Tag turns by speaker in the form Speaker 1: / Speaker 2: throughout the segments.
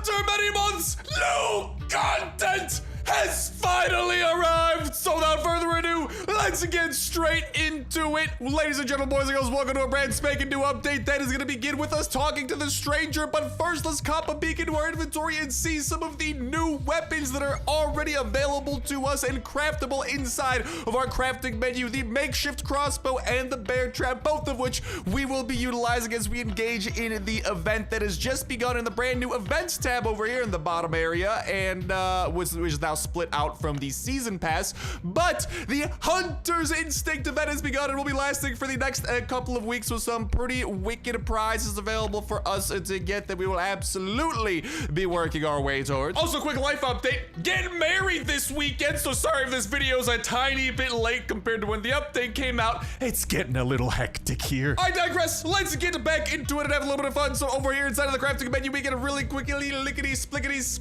Speaker 1: After many months, new content has finally arrived. So without further ado, let's get straight into it. Ladies and gentlemen, boys and girls, welcome to a brand spanking new update that is going to begin with us talking to the stranger. But first, let's cop a peek into our inventory and see some of the new weapons that are already available to us and craftable inside of our crafting menu. The makeshift crossbow and the bear trap, both of which we will be utilizing as we engage in the event that has just begun in the brand new events tab over here in the bottom area, and which is now split out from the season pass. But the Hunter's Instinct event has begun and will be lasting for the next couple of weeks with some pretty wicked prizes available for us to get that we will absolutely be working our way towards. Also, quick life update, getting married this weekend, so sorry if this video is a tiny bit late compared to when the update came out. It's getting a little hectic here. I digress. Let's get back into it and have a little bit of fun. So over here inside of the crafting menu, we can really quickly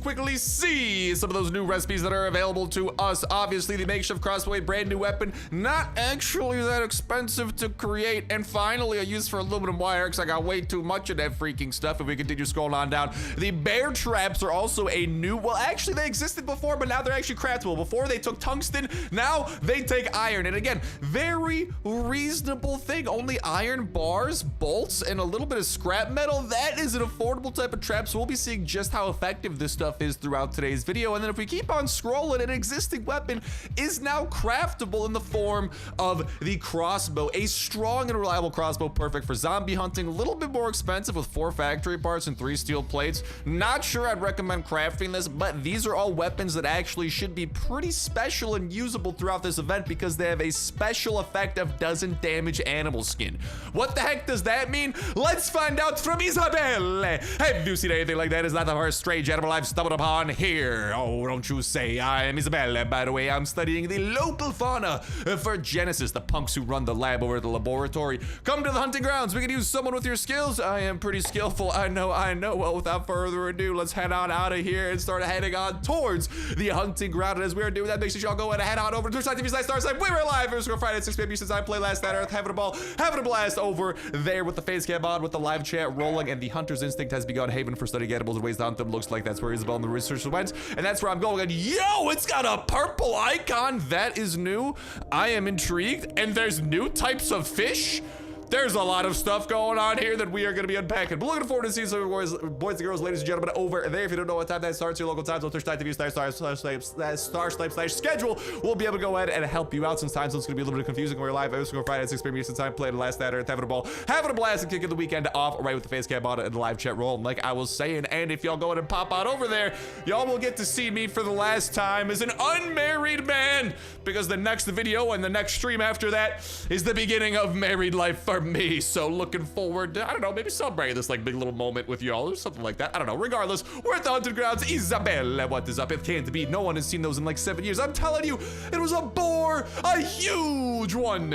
Speaker 1: quickly see some of those new recipes that are available to us. Obviously, the makeshift crossbow, a brand new weapon, not actually that expensive to create, and finally a use for aluminum wire because I got way too much of that freaking stuff. If we continue scrolling on down, the bear traps are also a new, well, actually they existed before, but now they're actually craftable. Before they took tungsten, now they take iron, and again, very reasonable thing. Only iron bars, bolts, and a little bit of scrap metal. That is an affordable type of trap, so we'll be seeing just how effective this stuff is throughout today's video. And then if we keep on scrolling, an existing weapon is now craftable in the form of the crossbow, a strong and reliable crossbow, perfect for zombie hunting. A little bit more expensive with 4 factory parts and 3 steel plates. Not sure I'd recommend crafting this, but these are all weapons that actually should be pretty special and usable throughout this event because they have a special effect of doesn't damage animal skin. What the heck does that mean? Let's find out from Isabelle. Have you seen anything like that? Is that the first strange animal I've stumbled upon here? Oh, don't you say. I am Isabelle, by the way. I'm studying the local fauna for Genesis, the punks who run the lab over at the laboratory. Come to the hunting grounds. We can use someone with your skills. I am pretty skillful. I know. Well, without further ado, let's head on out of here and start heading on towards the hunting ground. And as we are doing that, make sure y'all go ahead and head on over to Twitch.tv/Starsnipe. We're live every single Friday at 6 p.m. Eastern Time. Play Last Night Earth, having a ball, having a blast over there with the face cam on, with the live chat rolling, and the Hunter's Instinct has begun. Haven for studying animals and ways to hunt them. Looks like that's where Isabel and the researchers went, and that's where I'm going. And yo, it's got a purple icon. That is new. I am intrigued, and there's new types of fish. There's a lot of stuff going on here that we are going to be unpacking. But looking forward to seeing some boys and girls, ladies and gentlemen, over there. If you don't know what time that starts, your local time zone, Twitch.tv/Starsnipe/schedule. We'll be able to go ahead and help you out since time zone's going to be a little bit confusing. We're live every single Friday at 6 p.m. Eastern Time, playing Last Night Earth, having a ball, having a blast, and kicking the weekend off right with the face cam on and the live chat roll. Like I was saying, and if y'all go ahead and pop out over there, y'all will get to see me for the last time as an unmarried man, because the next video and the next stream after that is the beginning of married life for me. So looking forward to, I don't know, maybe celebrating this like big little moment with y'all or something like that. I don't know. Regardless, we're at the hunting grounds. Isabelle, what is up? It can't be. No one has seen those in like 7 years. I'm telling you, it was a boar, a huge one.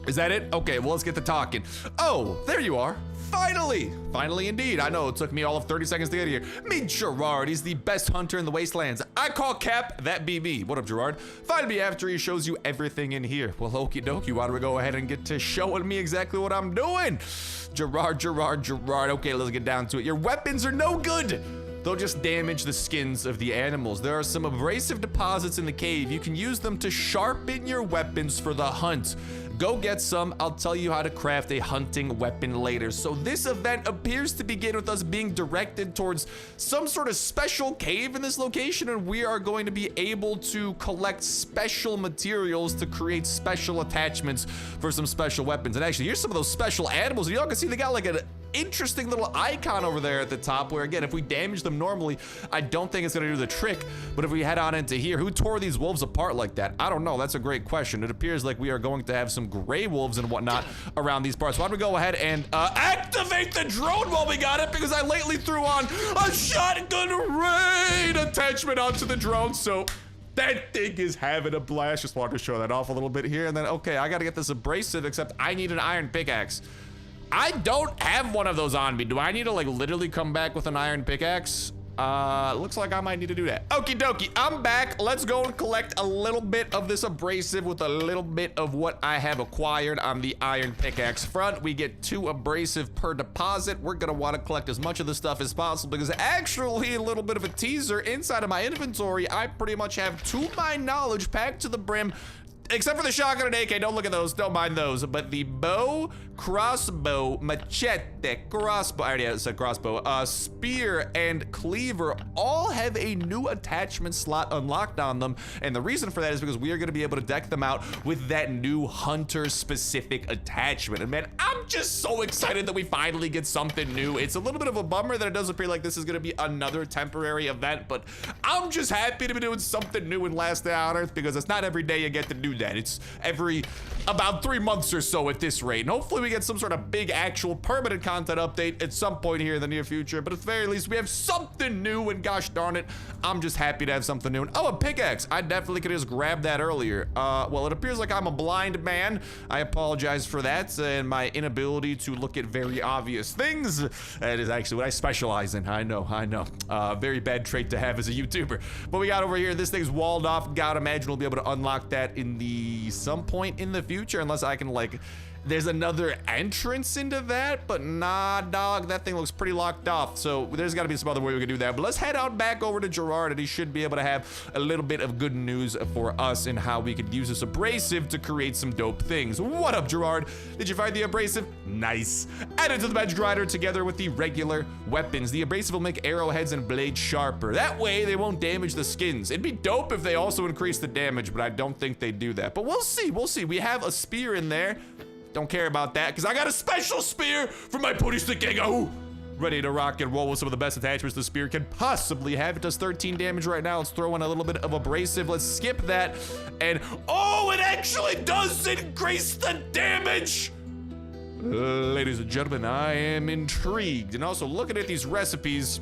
Speaker 1: Is that it? Okay, well, let's get to talking. Oh, there you are. Finally indeed. I know it took me all of 30 seconds to get here. Meet Gerard. He's the best hunter in the wastelands. I call Cap, that be me. What up, Gerard? Find me after he shows you everything in here. Well, okie dokie, why don't we go ahead and get to showing me exactly what I'm doing? Gerard. Okay, let's get down to it. Your weapons are no good. They'll just damage the skins of the animals. There are some abrasive deposits in the cave. You can use them to sharpen your weapons for the hunt. Go get some. I'll tell you how to craft a hunting weapon later. So this event appears to begin with us being directed towards some sort of special cave in this location, and we are going to be able to collect special materials to create special attachments for some special weapons. And actually, here's some of those special animals. Y'all can see they got like an interesting little icon over there at the top where, again, if we damage them normally, I don't think it's gonna do the trick. But if we head on into here, who tore these wolves apart like that? I don't know. That's a great question. It appears like we are going to have some gray wolves and whatnot around these parts. Why don't we go ahead and activate the drone while we got it, because I lately threw on a shotgun raid attachment onto the drone. So that thing is having a blast. Just wanted to show that off a little bit here. And then, okay, I gotta get this abrasive, except I need an iron pickaxe. I don't have one of those on me. Do I need to like literally come back with an iron pickaxe? Looks like I might need to do that. Okie dokie, I'm back. Let's go and collect a little bit of this abrasive with a little bit of what I have acquired on the iron pickaxe front. We get 2 abrasive per deposit. We're gonna want to collect as much of this stuff as possible because actually, a little bit of a teaser, inside of my inventory, I pretty much have, to my knowledge, packed to the brim, except for the shotgun and AK, don't look at those, don't mind those. But the bow, crossbow, machete, crossbow, I already said crossbow, spear, and cleaver all have a new attachment slot unlocked on them. And the reason for that is because we are gonna be able to deck them out with that new hunter-specific attachment. And man, I'm just so excited that we finally get something new. It's a little bit of a bummer that it does appear like this is gonna be another temporary event, but I'm just happy to be doing something new in Last Day on Earth because it's not every day you get to do that. It's every about 3 months or so at this rate. And hopefully we get some sort of big actual permanent content update at some point here in the near future. But at the very least, we have something new, and gosh darn it, I'm just happy to have something new. And oh, a pickaxe. I definitely could have just grabbed that earlier. Well, it appears like I'm a blind man. I apologize for that and my inability to look at very obvious things. That is actually what I specialize in. I know. Very bad trait to have as a YouTuber. But we got over here, this thing's walled off. Gotta imagine we'll be able to unlock that in some point in the future, unless I can like, there's another entrance into that, but nah, dog, that thing looks pretty locked off. So there's got to be some other way we can do that. But let's head out back over to Gerard, and he should be able to have a little bit of good news for us in how we could use this abrasive to create some dope things. What up, Gerard? Did you find the abrasive? Nice. Add it to the bench grinder together with the regular weapons. The abrasive will make arrowheads and blades sharper. That way, they won't damage the skins. It'd be dope if they also increase the damage, but I don't think they do that. But we'll see. We have a spear in there. Don't care about that, because I got a special spear for my putty stick gang. Oh, ready to rock and roll with some of the best attachments the spear can possibly have. It does 13 damage right now. Let's throw in a little bit of abrasive. Let's skip that. And oh, it actually does increase the damage. Ladies and gentlemen, I am intrigued. And also looking at these recipes,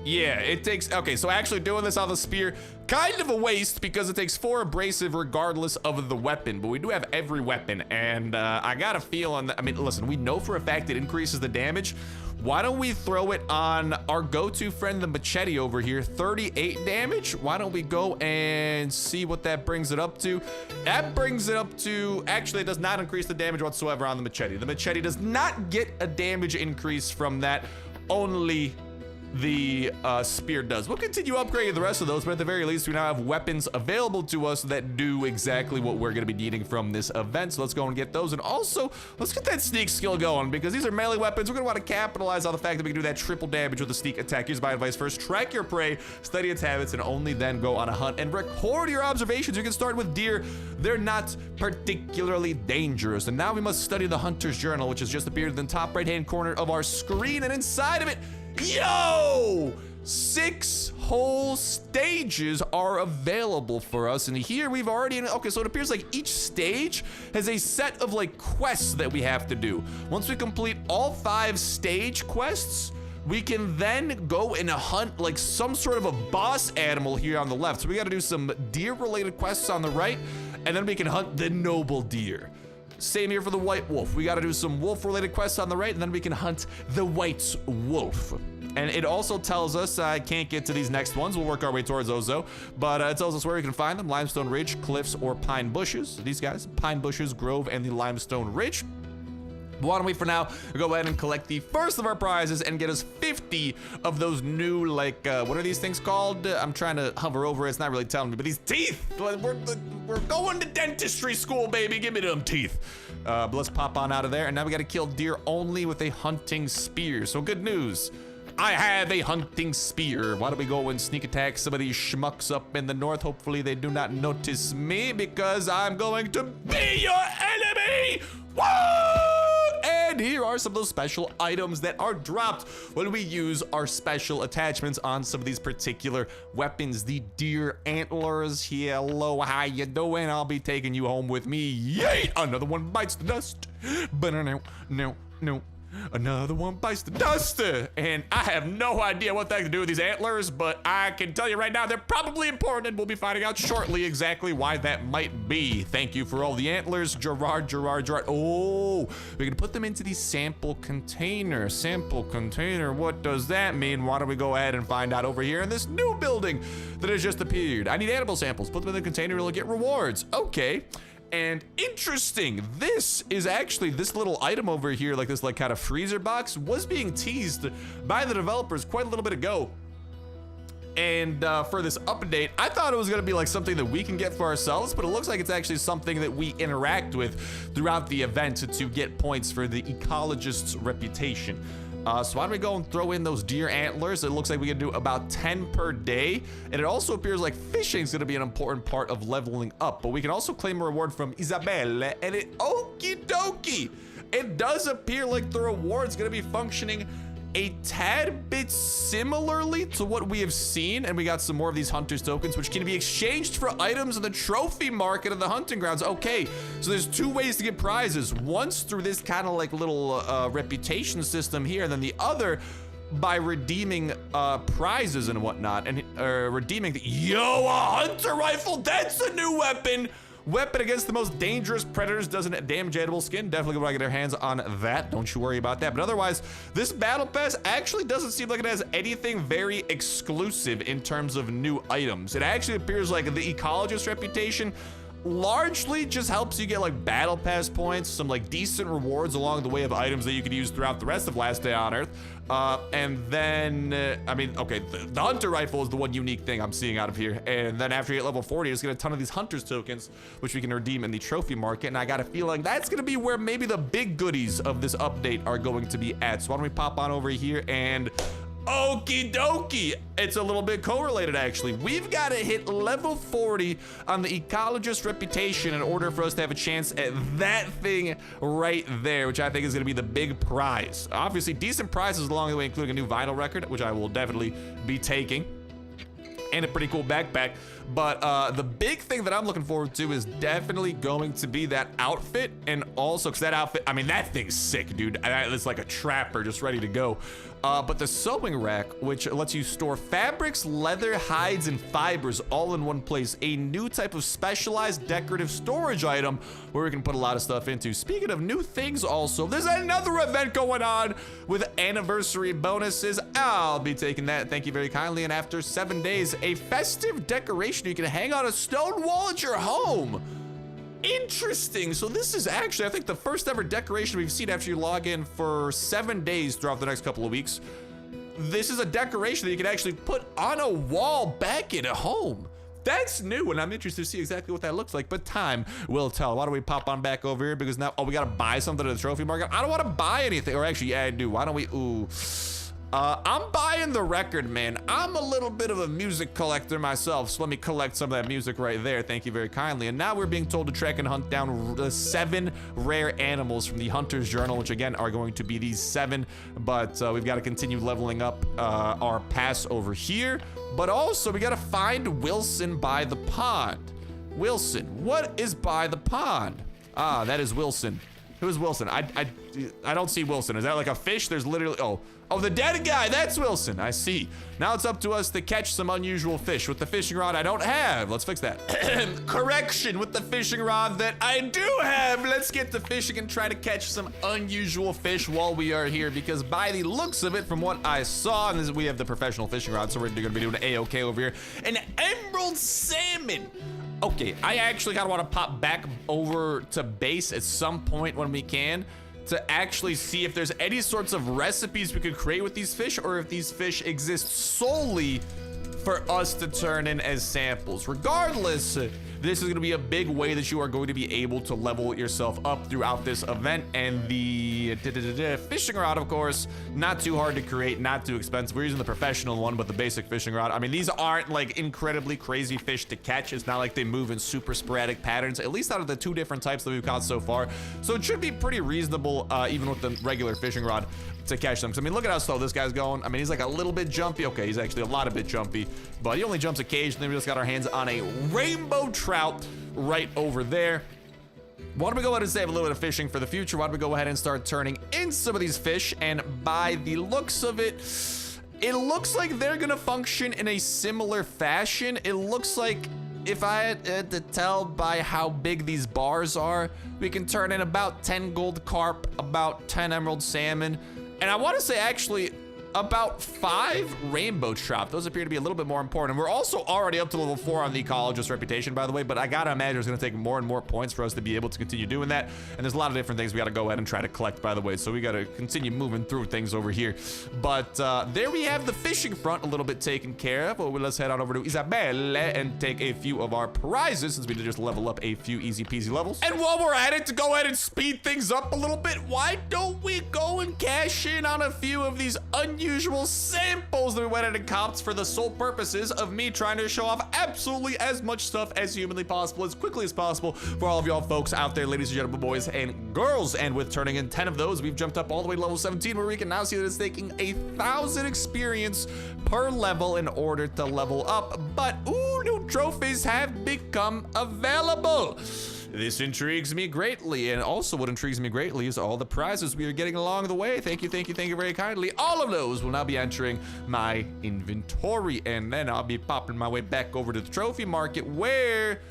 Speaker 1: yeah, it takes, okay, so actually doing this on the spear, kind of a waste because it takes 4 abrasive regardless of the weapon, but we do have every weapon, and I got a feel on that. I mean, listen, we know for a fact it increases the damage. Why don't we throw it on our go-to friend, the machete over here, 38 damage? Why don't we go and see what that brings it up to? That brings it up to, actually, it does not increase the damage whatsoever on the machete. The machete does not get a damage increase from that, only the spear does. We'll continue upgrading the rest of those, but at the very least, we now have weapons available to us that do exactly what we're gonna be needing from this event. So let's go and get those. And also, let's get that sneak skill going, because these are melee weapons. We're gonna want to capitalize on the fact that we can do that triple damage with a sneak attack. Here's my advice. First, track your prey, study its habits, and only then go on a hunt and record your observations. You can start with deer. They're not particularly dangerous. And now we must study the hunter's journal, which has just appeared in the top right-hand corner of our screen. And inside of it, yo, 6 whole stages are available for us. And here we've already, okay, so it appears like each stage has a set of like quests that we have to do. Once we complete all 5 stage quests, we can then go and hunt like some sort of a boss animal here on the left. So we got to do some deer related quests on the right, and then we can hunt the noble deer. Same here for the white wolf. We got to do some wolf related quests on the right, and then we can hunt the white wolf. And it also tells us, I can't get to these next ones, we'll work our way towards those though, but it tells us where we can find them: limestone ridge, cliffs, or pine bushes. These guys, pine bushes, grove, and the limestone ridge. Why don't we for now go ahead and collect the first of our prizes and get us 50 of those new, like, what are these things called? I'm trying to hover over it, it's not really telling me, but these teeth! We're going to dentistry school, baby, give me them teeth. But let's pop on out of there, and now we gotta kill deer only with a hunting spear. So good news, I have a hunting spear. Why don't we go and sneak attack some of these schmucks up in the north? Hopefully they do not notice me, because I'm going to be your enemy! Woo! And here are some of those special items that are dropped when we use our special attachments on some of these particular weapons. The deer antlers. Hello, how you doing? I'll be taking you home with me. Yay! Another one bites the dust. But no. Another one bites the dust. And I have no idea what that has to do with these antlers, but I can tell you right now, they're probably important, and we'll be finding out shortly exactly why that might be. Thank you for all the antlers, Gerard. Oh, we can put them into the sample container. Sample container, what does that mean? Why don't we go ahead and find out over here in this new building that has just appeared. I need animal samples. Put them in the container, we'll get rewards. Okay. And interesting, this is actually, this little item over here, like this like kind of freezer box, was being teased by the developers quite a little bit ago. And for this update, I thought it was gonna be like something that we can get for ourselves, but it looks like it's actually something that we interact with throughout the event to get points for the Ecologist's reputation. So why don't we go and throw in those deer antlers? It looks like we can do about 10 per day. And it also appears like fishing is gonna be an important part of leveling up. But we can also claim a reward from Isabelle, and okie dokie. It does appear like the reward's gonna be functioning a tad bit similarly to what we have seen, and we got some more of these hunters tokens which can be exchanged for items in the trophy market of the hunting grounds. Okay, so there's two ways to get prizes. Once through this kind of like little reputation system here, and then the other by redeeming prizes and whatnot, and redeeming a hunter rifle. That's a new weapon against the most dangerous predators. Doesn't damage edible skin. Definitely gonna get our hands on that. Don't you worry about that. But otherwise, this battle pass actually doesn't seem like it has anything very exclusive in terms of new items. It actually appears like the Ecologist reputation largely just helps you get like battle pass points, some like decent rewards along the way of items that you could use throughout the rest of Last Day on Earth. And then, I mean, okay, the hunter rifle is the one unique thing I'm seeing out of here. And then after you get level 40, you just get a ton of these hunters tokens, which we can redeem in the trophy market. And I got a feeling that's gonna be where maybe the big goodies of this update are going to be at. So why don't we pop on over here and okie dokie. It's a little bit correlated actually. We've got to hit level 40 on the Ecologist reputation in order for us to have a chance at that thing right there, which I think is going to be the big prize. Obviously decent prizes along the way, including a new vinyl record, which I will definitely be taking, and a pretty cool backpack. But the big thing that I'm looking forward to is definitely going to be that outfit. And also, because that outfit, I mean, that thing's sick, dude. It's like a trapper just ready to go. But the sewing rack, which lets you store fabrics, leather, hides, and fibers all in one place. A new type of specialized decorative storage item where we can put a lot of stuff into. Speaking of new things also, there's another event going on with anniversary bonuses. I'll be taking that, thank you very kindly. And after 7 days, a festive decoration you can hang on a stone wall at your home. Interesting. So this is actually, I think, the first ever decoration we've seen after you log in for 7 days throughout the next couple of weeks. This is a decoration that you can actually put on a wall back at home. That's new, and I'm interested to see exactly what that looks like, but time will tell. Why don't we pop on back over here? Because now, we gotta buy something at the trophy market. I don't want to buy anything, or actually, yeah, I do. Why don't we, I'm buying the record, man. I'm a little bit of a music collector myself, so let me collect some of that music right there. Thank you very kindly. And now we're being told to track and hunt down 7 rare animals from the Hunter's Journal, which again are going to be these 7, but we've got to continue leveling up our pass over here. But also, we got to find Wilson by the pond. Wilson, what is by the pond? Ah, that is Wilson. Who is Wilson? I don't see Wilson. Is that like a fish? There's literally, oh, the dead guy, that's Wilson. I see. Now it's up to us to catch some unusual fish with the fishing rod I don't have. Let's fix that. Correction, with the fishing rod that I do have. Let's get to fishing and try to catch some unusual fish while we are here, because by the looks of it, from what I saw, and we have the professional fishing rod, so we're gonna be doing an A-OK over here. An emerald salmon. Okay, I actually kind of want to pop back over to base at some point when we can to actually see if there's any sorts of recipes we could create with these fish, or if these fish exist solely for us to turn in as samples. Regardless, this is going to be a big way that you are going to be able to level yourself up throughout this event. And the fishing rod, of course, not too hard to create, not too expensive. We're using the professional one, but the basic fishing rod. I mean, these aren't like incredibly crazy fish to catch. It's not like they move in super sporadic patterns, at least out of the 2 different types that we've caught so far. So it should be pretty reasonable, even with the regular fishing rod, to catch them. Because, I mean, look at how slow this guy's going. I mean, he's like a little bit jumpy. Okay, he's actually a lot of bit jumpy, but he only jumps occasionally. We just got our hands on a rainbow trout right over there. why don't we go ahead and save a little bit of fishing for the future? Why don't we go ahead and start turning in some of these fish? And by the looks of it, it looks like they're gonna function in a similar fashion. It looks like, if I had to tell by how big these bars are, we can turn in about 10 gold carp, about 10 emerald salmon, and I want to say actually about 5 rainbow trout. Those appear to be a little bit more important. We're also already up to level 4 on the ecologist reputation, by the way, but I gotta imagine it's gonna take more and more points for us to be able to continue doing that. And there's a lot of different things we gotta go ahead and try to collect, by the way, so we gotta continue moving through things over here. But there we have the fishing front a little bit taken care of. Well, let's head on over to Isabelle and take a few of our prizes, since we did just level up a few easy peasy levels. And while we're at it, to go ahead and speed things up a little bit, why don't we go and cash in on a few of these unusual samples that we went ahead and copped for the sole purposes of me trying to show off absolutely as much stuff as humanly possible, as quickly as possible for all of y'all folks out there, ladies and gentlemen, boys and girls. And with turning in 10 of those, we've jumped up all the way to level 17, where we can now see that it's taking 1,000 experience per level in order to level up. But ooh, new trophies have become available. This intrigues me greatly, and also what intrigues me greatly is all the prizes we are getting along the way. Thank you very kindly. All of those will now be entering my inventory, and then I'll be popping my way back over to the trophy market, where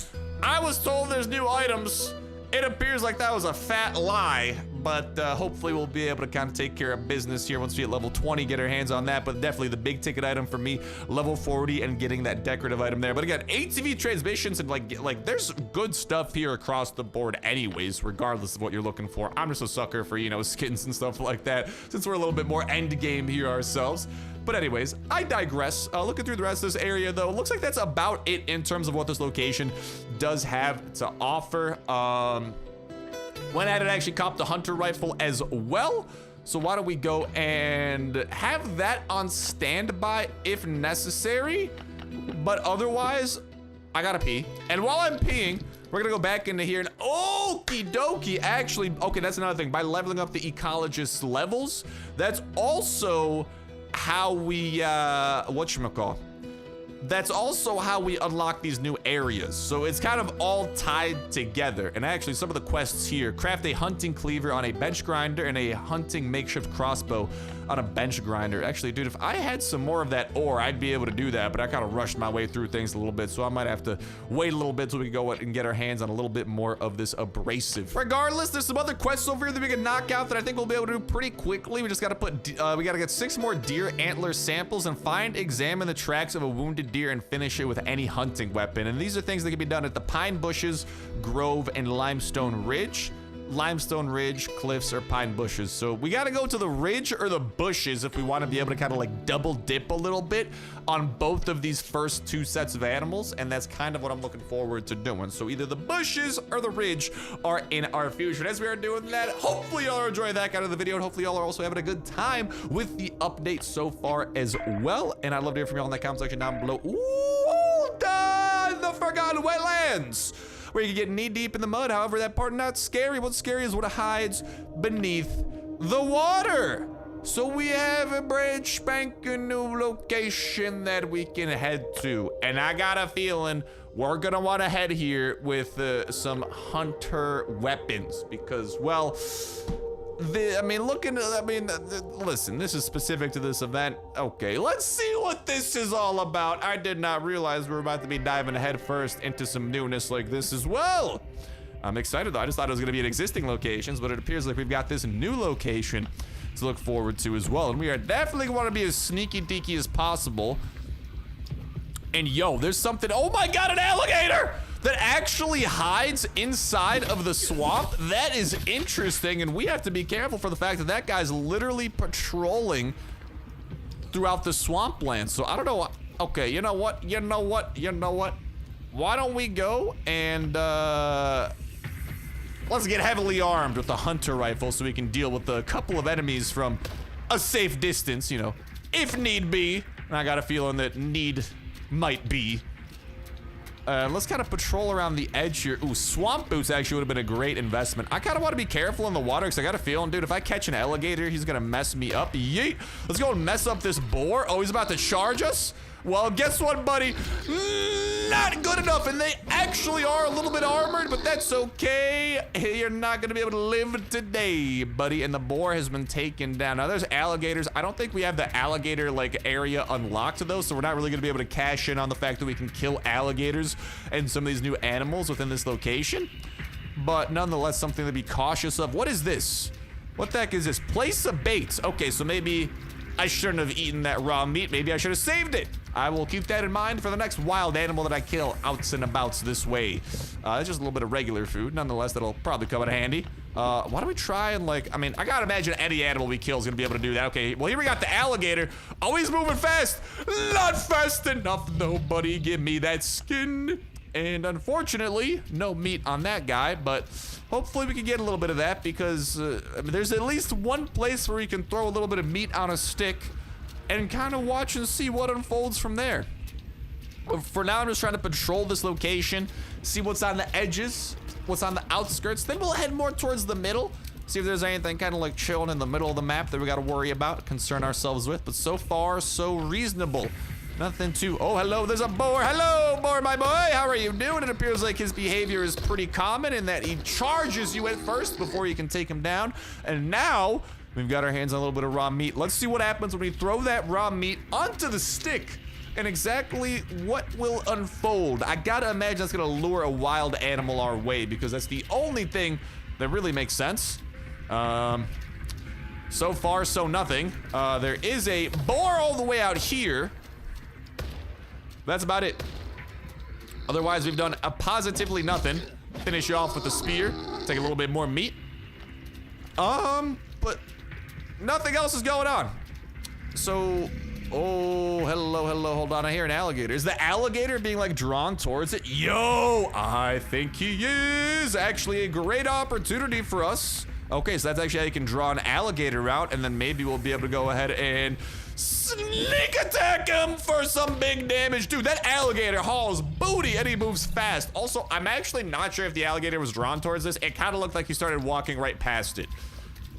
Speaker 1: I was told there's new items. It appears like that was a fat lie, but hopefully we'll be able to kind of take care of business here once we hit level 20, get our hands on that. But definitely the big ticket item for me, level 40, and getting that decorative item there. But again, ATV transmissions, and like there's good stuff here across the board anyways, regardless of what you're looking for. I'm just a sucker for, you know, skins and stuff like that, since we're a little bit more end game here ourselves. But anyways, I digress. Looking through the rest of this area, though, it looks like that's about it in terms of what this location does have to offer. Went ahead and actually copped the hunter rifle as well. So why don't we go and have that on standby if necessary. But otherwise, I gotta pee. And while I'm peeing, we're gonna go back into here and okie dokie. Actually, okay, that's another thing. By leveling up the ecologist levels, that's also how we, whatchamacall? That's also how we unlock these new areas. So it's kind of all tied together. And actually, some of the quests here: craft a hunting cleaver on a bench grinder and a hunting makeshift crossbow on a bench grinder. Actually, dude, if I had some more of that ore, I'd be able to do that, but I kind of rushed my way through things a little bit, so I might have to wait a little bit till we can go and get our hands on a little bit more of this abrasive. Regardless, there's some other quests over here that we can knock out that I think we'll be able to do pretty quickly. We just gotta put, we gotta get 6 more deer antler samples and examine the tracks of a wounded deer and finish it with any hunting weapon. And these are things that can be done at the Pine Bushes, Grove, and Limestone Ridge. Limestone Ridge, cliffs, or pine bushes. So we gotta go to the ridge or the bushes if we want to be able to kind of like double dip a little bit on both of these first 2 sets of animals, and that's kind of what I'm looking forward to doing. So either the bushes or the ridge are in our future. As we are doing that, hopefully y'all are enjoying that kind of the video, and hopefully y'all are also having a good time with the update so far as well. And I'd love to hear from y'all in that comment section down below. Ooh, the Forgotten Wetlands, where you can get knee deep in the mud. However, that part not scary. What's scary is what hides beneath the water. So we have a brand spanking new location that we can head to. And I got a feeling we're gonna wanna head here with some hunter weapons because, well, listen, this is specific to this event. Okay, let's see what this is all about. I did not realize we were about to be diving head first into some newness like this as well. I'm excited though. I just thought it was gonna be at existing locations, but it appears like we've got this new location to look forward to as well. And we are definitely gonna be as sneaky deaky as possible. And yo, there's something, oh my God, an alligator! That actually hides inside of the swamp. That is interesting, and we have to be careful for the fact that that guy's literally patrolling throughout the swampland. So I don't know what, okay, you know what? Why don't we go and let's get heavily armed with the hunter rifle so we can deal with a couple of enemies from a safe distance, you know, if need be. And I got a feeling that need might be. Let's kind of patrol around the edge here. Ooh, swamp boots actually would have been a great investment. I kind of want to be careful in the water because I got a feeling, dude, if I catch an alligator, he's gonna mess me up. Yeet. Let's go and mess up this boar. Oh, he's about to charge us. Well, guess what, buddy? Not good enough, and they actually are a little bit armored, but that's okay. You're not gonna be able to live today, buddy. And the boar has been taken down. Now, there's alligators. I don't think we have the alligator, like, area unlocked, though, so we're not really gonna be able to cash in on the fact that we can kill alligators and some of these new animals within this location. But nonetheless, something to be cautious of. What is this? What the heck is this? Place a bait. Okay, so maybe I shouldn't have eaten that raw meat. Maybe I should have saved it. I will keep that in mind for the next wild animal that I kill outs and abouts this way. It's just a little bit of regular food. Nonetheless, that'll probably come in handy. Why don't we try and, like, I mean, I gotta imagine any animal we kill is gonna be able to do that. Okay, well, here we got the alligator. Always moving fast. Not fast enough, nobody. Give me that skin. And unfortunately, no meat on that guy, but hopefully we can get a little bit of that because I mean, there's at least one place where you can throw a little bit of meat on a stick and kind of watch and see what unfolds from there. But for now, I'm just trying to patrol this location, see what's on the edges, what's on the outskirts. Then we'll head more towards the middle, see if there's anything kind of like chilling in the middle of the map that we got to worry about, concern ourselves with. But so far, so reasonable. Nothing too. Oh, hello, there's a boar. Hello, boar, my boy. How are you doing? It appears like his behavior is pretty common in that he charges you at first before you can take him down. And now we've got our hands on a little bit of raw meat. Let's see what happens when we throw that raw meat onto the stick and exactly what will unfold. I gotta imagine that's gonna lure a wild animal our way because that's the only thing that really makes sense. So far, so nothing. There is a boar all the way out here. That's about it. Otherwise, we've done a positively nothing. Finish you off with the spear. Take a little bit more meat. But nothing else is going on. So, oh, hello, hold on. I hear an alligator. Is the alligator being like drawn towards it? Yo, I think he is. Actually, a great opportunity for us. Okay, so that's actually how you can draw an alligator out, and then maybe we'll be able to go ahead and sneak attack him for some big damage. Dude, that alligator hauls booty and he moves fast. Also, I'm actually not sure if the alligator was drawn towards this. It kind of looked like he started walking right past it.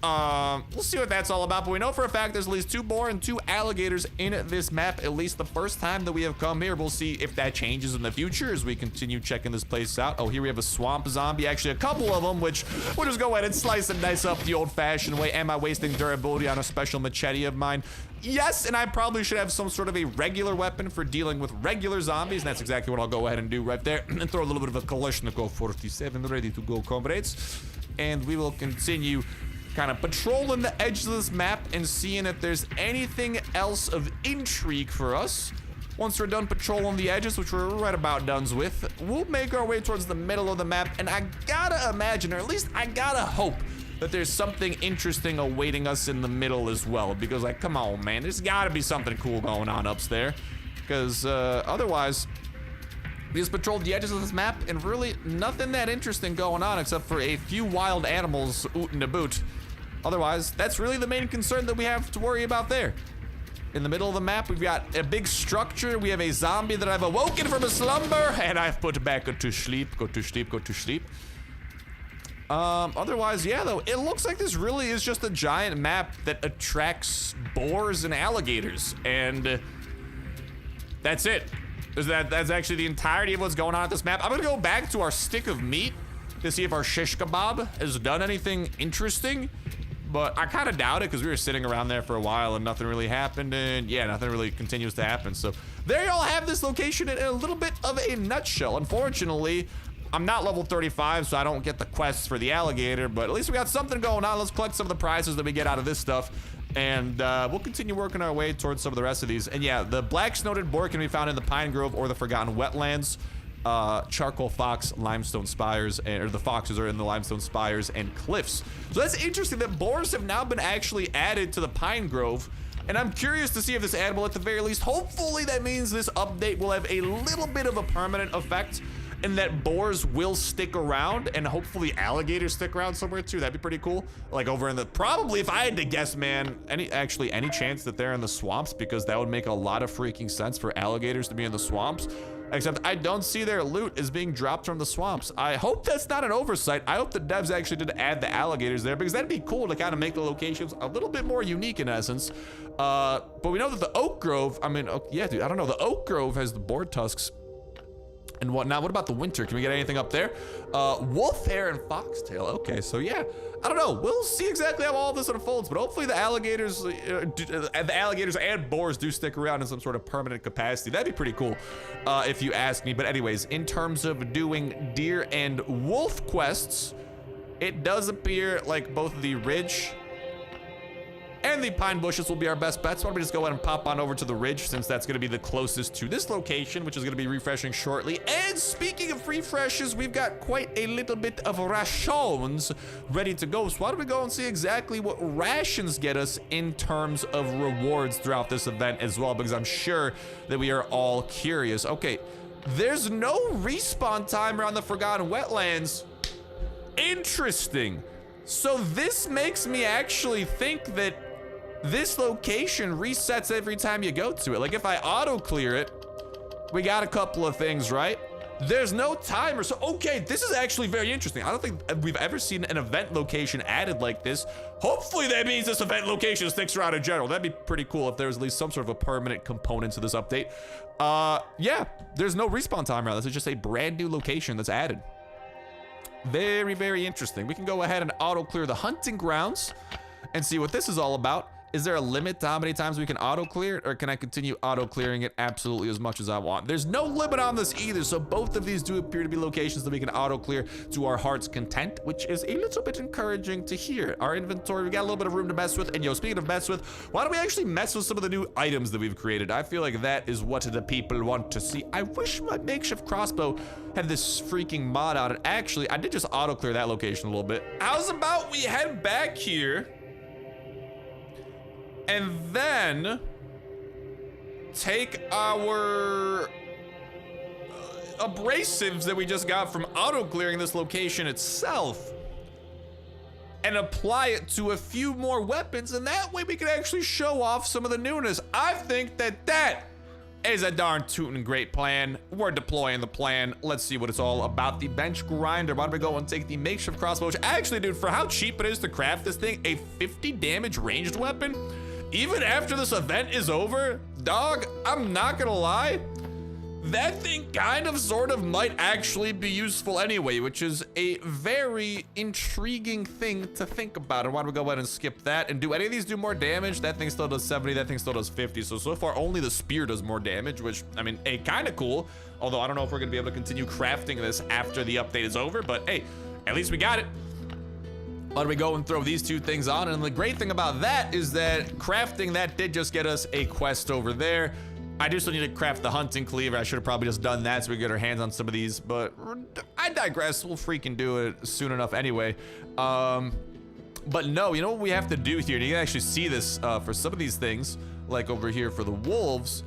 Speaker 1: We'll see what that's all about, but we know for a fact there's at least 2 boar and 2 alligators in this map, at least the first time that we have come here. We'll see if that changes in the future as we continue checking this place out. Oh, here we have a swamp zombie, actually a couple of them, which we'll just go ahead and slice and dice up the old-fashioned way. Am I wasting durability on a special machete of mine? Yes, and I probably should have some sort of a regular weapon for dealing with regular zombies, and that's exactly what I'll go ahead and do right there, and throw a little bit of a Kalashnikov 47 ready to go, comrades. And we will continue kind of patrolling the edges of this map and seeing if there's anything else of intrigue for us. Once we're done patrolling the edges, which we're right about done with, we'll make our way towards the middle of the map, and I gotta imagine, or at least I gotta hope, that there's something interesting awaiting us in the middle as well, because, like, come on, man, there's gotta be something cool going on up there, because otherwise we just patrolled the edges of this map and really nothing that interesting going on except for a few wild animals oot and a boot. Otherwise, that's really the main concern that we have to worry about there. In the middle of the map, we've got a big structure. We have a zombie that I've awoken from a slumber and I've put back to sleep. Go to sleep, go to sleep. Otherwise, yeah, though, it looks like this really is just a giant map that attracts boars and alligators. And that's it. That's actually the entirety of what's going on at this map. I'm gonna go back to our stick of meat to see if our shish kebab has done anything interesting. But I kind of doubt it because we were sitting around there for a while and nothing really happened, and yeah, nothing really continues to happen. So there y'all have this location in a little bit of a nutshell. Unfortunately, I'm not level 35, so I don't get the quests for the alligator, but at least we got something going on. Let's collect some of the prizes that we get out of this stuff, and we'll continue working our way towards some of the rest of these. And yeah, the black snow-toed boar can be found in the Pine Grove or the Forgotten Wetlands. Charcoal fox, limestone spires, or the foxes are in the limestone spires and cliffs. So that's interesting that boars have now been actually added to the Pine Grove, and I'm curious to see if this animal, at the very least, hopefully that means this update will have a little bit of a permanent effect and that boars will stick around, and hopefully alligators stick around somewhere too. That'd be pretty cool. Like over in the, probably if I had to guess, man, any chance that they're in the swamps, because that would make a lot of freaking sense for alligators to be in the swamps. except I don't see their loot is being dropped from the swamps. I hope that's not an oversight. I hope the devs actually did add the alligators there, because that'd be cool to kind of make the locations a little bit more unique in essence. But we know that the Oak Grove, I mean, yeah, dude, I don't know. The Oak Grove has the boar tusks and whatnot. What about the winter? Can we get anything up there? Wolf hair and foxtail. Okay, so yeah, I don't know. We'll see exactly how all this unfolds, but hopefully the alligators and boars do stick around in some sort of permanent capacity. That'd be pretty cool, if you ask me. But anyways, in terms of doing deer and wolf quests, it does appear like both the ridge and the pine bushes will be our best bets. Why don't we just go ahead and pop on over to the ridge, since that's going to be the closest to this location, which is going to be refreshing shortly. And speaking of refreshes, we've got quite a little bit of rations ready to go. So why don't we go and see exactly what rations get us in terms of rewards throughout this event as well, because I'm sure that we are all curious. Okay, there's no respawn timer on the Forgotten Wetlands. Interesting. So this makes me actually think that this location resets every time you go to it. Like if I auto clear it, we got a couple of things, right? There's no timer. So, okay, this is actually very interesting. I don't think we've ever seen an event location added like this. Hopefully that means this event location sticks around in general. That'd be pretty cool if there was at least some sort of a permanent component to this update. Yeah, there's no respawn timer on this. It's just a brand new location that's added. Very, very interesting. We can go ahead and auto clear the hunting grounds and see what this is all about. Is there a limit to how many times we can auto clear it, or can I continue auto clearing it absolutely as much as I want? There's no limit on this either, so both of these do appear to be locations that we can auto clear to our heart's content, which is a little bit encouraging to hear. Our inventory, we got a little bit of room to mess with, and yo, speaking of mess with, why don't we actually mess with some of the new items that we've created? I feel like that is what the people want to see. I wish my makeshift crossbow had this freaking mod on it. Actually, I did just auto clear that location a little bit. How's about we head back here and then take our abrasives that we just got from auto clearing this location itself and apply it to a few more weapons, and that way we can actually show off some of the newness. I think that that is a darn tootin' great plan. We're deploying the plan. Let's see what it's all about. The bench grinder. Why don't we go and take the makeshift crossbow, which actually, dude, for how cheap it is to craft this thing, a 50 damage ranged weapon, even after this event is over, dog, I'm not gonna lie, that thing kind of sort of might actually be useful anyway, which is a very intriguing thing to think about. And why don't we go ahead and skip that? And do any of these do more damage? That thing still does 70, that thing still does 50. So far only the spear does more damage, which, I mean, hey, kind of cool. Although I don't know if we're gonna be able to continue crafting this after the update is over, but hey, at least we got it. Why don't we go and throw these two things on? And the great thing about that is that crafting that did just get us a quest over there. I do still need to craft the hunting cleaver. I should have probably just done that so we get our hands on some of these, but I digress. We'll freaking do it soon enough anyway. But no, you know what we have to do here? And you can actually see this for some of these things, like over here for the wolves.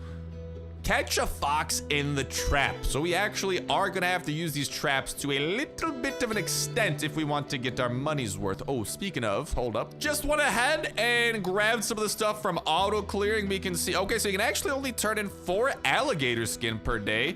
Speaker 1: Catch a fox in the trap. So we actually are gonna have to use these traps to a little bit of an extent if we want to get our money's worth. Oh, speaking of, hold up. Just went ahead and grabbed some of the stuff from auto clearing. We can see, okay, so you can actually only turn in 4 alligator skin per day.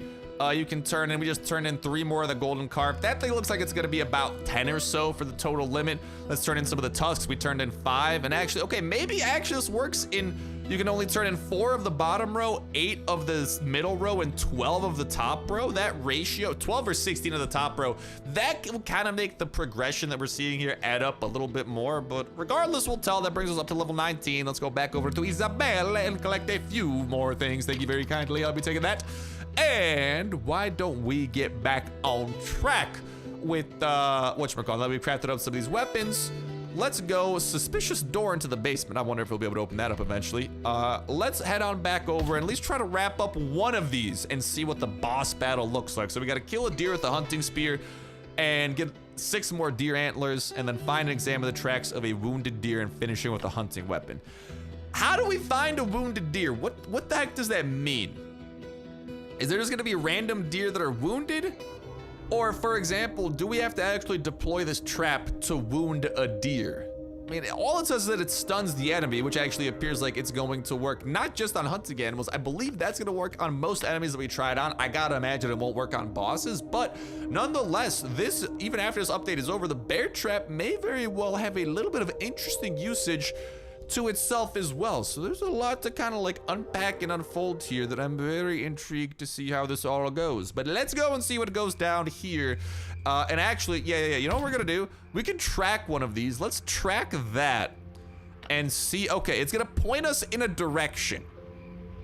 Speaker 1: You can turn in, we just turned in 3 more of the golden carp. That thing looks like it's gonna be about 10 or so for the total limit. Let's turn in some of the tusks. We turned in 5, and actually, okay, maybe actually this works in, you can only turn in 4 of the bottom row, 8 of the middle row, and 12 of the top row. That ratio, 12 or 16 of the top row, that will kind of make the progression that we're seeing here add up a little bit more, but regardless, we'll tell. That brings us up to level 19. Let's go back over to Isabelle and collect a few more things. Thank you very kindly. I'll be taking that. And why don't we get back on track with whatchamacallit? We've crafted up some of these weapons. Let's go. Suspicious door into the basement. I wonder if we'll be able to open that up eventually. Let's head on back over and at least try to wrap up one of these and see what the boss battle looks like. So we got to kill a deer with the hunting spear and get 6 more deer antlers, and then find and examine the tracks of a wounded deer and finishing with a hunting weapon. How do we find a wounded deer? What the heck does that mean? Is there just gonna be random deer that are wounded? Or, for example, do we have to actually deploy this trap to wound a deer? I mean, all it says is that it stuns the enemy, which actually appears like it's going to work not just on hunting animals. I believe that's going to work on most enemies that we tried on. I gotta imagine it won't work on bosses, but nonetheless, this, even after this update is over, the bear trap may very well have a little bit of interesting usage to itself as well. So there's a lot to kind of like unpack and unfold here that I'm very intrigued to see how this all goes. But let's go and see what goes down here. And actually, yeah, you know what we're gonna do? We can track one of these. Let's track that and see. Okay, it's gonna point us in a direction.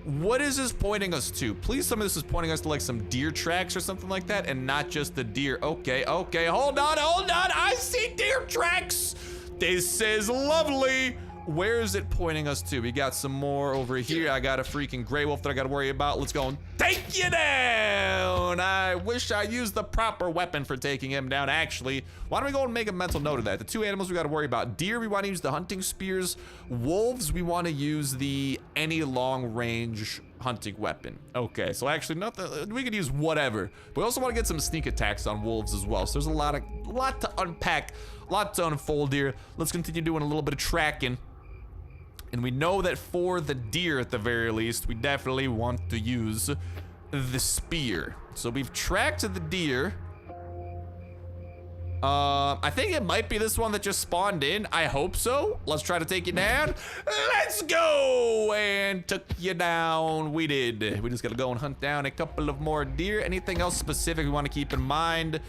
Speaker 1: What is this pointing us to? Please tell me this is pointing us to like some deer tracks or something like that and not just the deer. Okay, hold on. I see deer tracks. This is lovely. Where is it pointing us to? We got some more over here. I got a freaking gray wolf that I gotta worry about. Let's go and take you down. I wish I used the proper weapon for taking him down. Actually, why don't we go and make a mental note of that? The two animals we gotta worry about. Deer, we wanna use the hunting spears. Wolves, we wanna use the any long range hunting weapon. Okay, so actually nothing, we could use whatever. But we also wanna get some sneak attacks on wolves as well. So there's a lot to unpack, a lot to unfold here. Let's continue doing a little bit of tracking. And we know that for the deer, at the very least, we definitely want to use the spear. So we've tracked the deer. I think it might be this one that just spawned in. I hope so. Let's try to take you down. Let's go! And took you down. We did. We just gotta go and hunt down a couple of more deer. Anything else specific we want to keep in mind?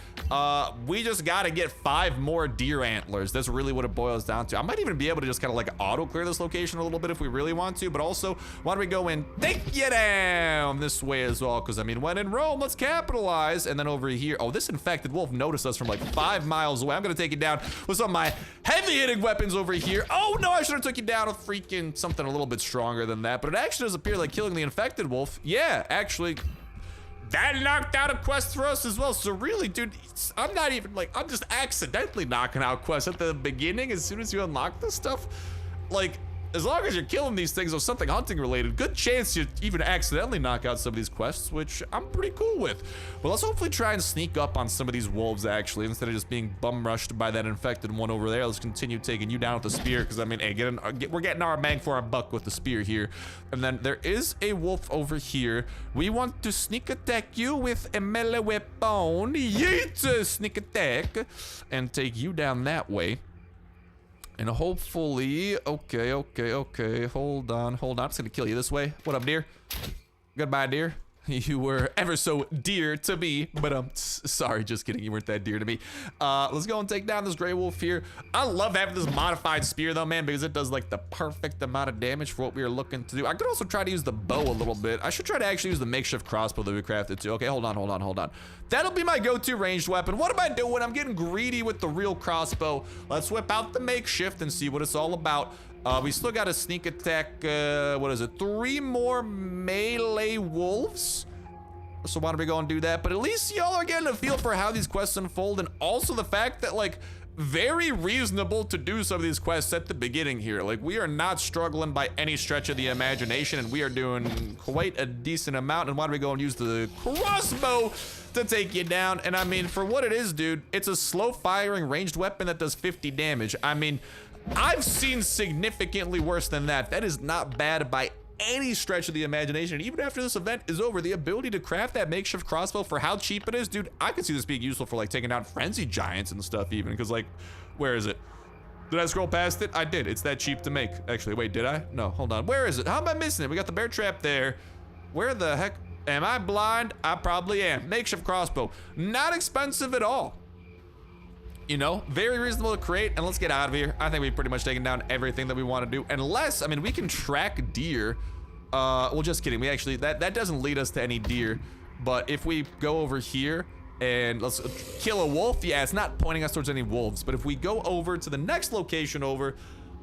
Speaker 1: We just gotta get 5 more deer antlers. That's really what it boils down to. I might even be able to just kind of like auto clear this location a little bit if we really want to, but also why don't we go and take you down this way as well? Because I mean, when in Rome, let's capitalize. And then over here, oh, this infected wolf noticed us from like 5 miles away. I'm gonna take it down with some of my heavy hitting weapons over here. Oh no, I should have took you down with freaking something a little bit stronger than that, but it actually does appear like killing the infected wolf. Yeah, actually, that knocked out a quest for us as well. So really, dude, I'm not even like, I'm just accidentally knocking out quests at the beginning as soon as you unlock this stuff. Like, as long as you're killing these things or something hunting related, good chance you even accidentally knock out some of these quests, which I'm pretty cool with. But let's hopefully try and sneak up on some of these wolves actually, instead of just being bum rushed by that infected one over there. Let's continue taking you down with the spear, because I mean, hey, we're getting our bang for our buck with the spear here. And then there is a wolf over here. We want to sneak attack you with a melee weapon. Yeet! Sneak attack and take you down that way. And hopefully, okay, hold on. I'm just gonna kill you this way. What up, deer? Goodbye, deer. You were ever so dear to me, but sorry, just kidding. You weren't that dear to me. Let's go and take down this gray wolf here. I love having this modified spear though, man, because it does like the perfect amount of damage for what we are looking to do. I could also try to use the bow a little bit. I should try to actually use the makeshift crossbow that we crafted too. Okay, hold on. That'll be my go-to ranged weapon. What am I doing? I'm getting greedy with the real crossbow. Let's whip out the makeshift and see what it's all about. We still got a sneak attack, what is it? 3 more melee wolves. So why don't we go and do that? But at least y'all are getting a feel for how these quests unfold, and also the fact that like, very reasonable to do some of these quests at the beginning here. Like, we are not struggling by any stretch of the imagination, and we are doing quite a decent amount. And why don't we go and use the crossbow to take you down? And I mean, for what it is, dude, it's a slow firing ranged weapon that does 50 damage. I mean, I've seen significantly worse than that. That is not bad by any stretch of the imagination. And even after this event is over, the ability to craft that makeshift crossbow for how cheap it is, dude, I could see this being useful for like taking down frenzied giants and stuff even, because like, where is it? Did I scroll past it? I did. It's that cheap to make. Actually, wait, did I? No, hold on. Where is it? How am I missing it? We got the bear trap there. Where the heck? Am I blind? I probably am. Makeshift crossbow. Not expensive at all. You know, very reasonable to create, and let's get out of here. I think we've pretty much taken down everything that we want to do, unless, I mean, we can track deer. Well, just kidding. We actually, that doesn't lead us to any deer, but if we go over here and let's kill a wolf, yeah, it's not pointing us towards any wolves, but if we go over to the next location over,